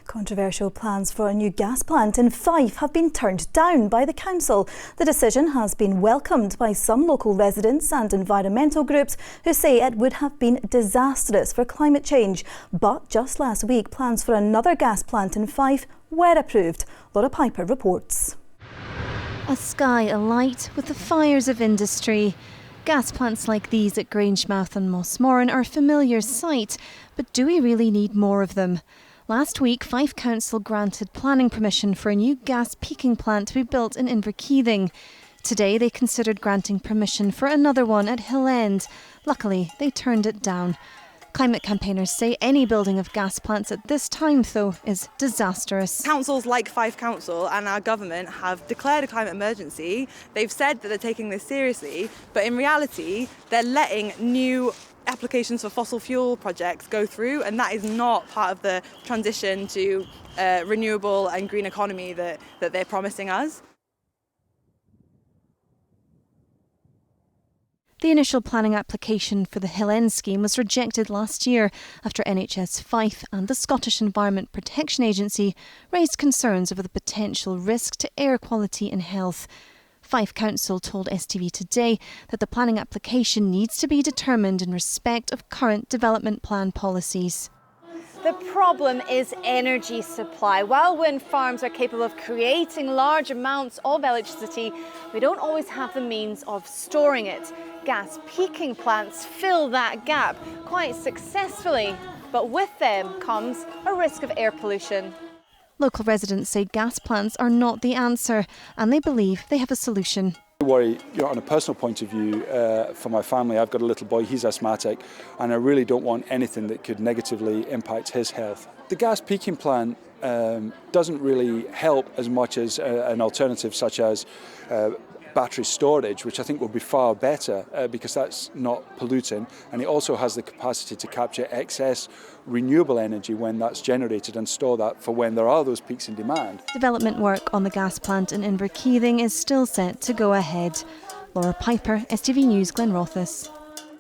Controversial plans for a new gas plant in Fife have been turned down by the council. The decision has been welcomed by some local residents and environmental groups who say it would have been disastrous for climate change. But just last week, plans for another gas plant in Fife were approved. Laura Piper reports. A sky alight with the fires of industry. Gas plants like these at Grangemouth and Mossmoran are a familiar sight, but do we really need more of them? Last week, Fife Council granted planning permission for a new gas peaking plant to be built in Inverkeithing. Today, they considered granting permission for another one at Hill End. Luckily, they turned it down. Climate campaigners say any building of gas plants at this time, though, is disastrous. Councils like Fife Council and our government have declared a climate emergency. They've said that they're taking this seriously, but in reality, they're letting new applications for fossil fuel projects go through, and that is not part of the transition to renewable and green economy that they're promising us. The initial planning application for the Hill End scheme was rejected last year after NHS Fife and the Scottish Environment Protection Agency raised concerns over the potential risk to air quality and health. Fife Council told STV Today that the planning application needs to be determined in respect of current development plan policies. The problem is energy supply. While wind farms are capable of creating large amounts of electricity, we don't always have the means of storing it. Gas peaking plants fill that gap quite successfully, but with them comes a risk of air pollution. Local residents say gas plants are not the answer, and they believe they have a solution. I worry, on a personal point of view, for my family. I've got a little boy, he's asthmatic, and I really don't want anything that could negatively impact his health. The gas peaking plant doesn't really help as much as an alternative such as battery storage, which I think will be far better because that's not polluting, and it also has the capacity to capture excess renewable energy when that's generated and store that for when there are those peaks in demand. Development work on the gas plant in Inverkeithing is still set to go ahead. Laura Piper, STV News, Glenrothes.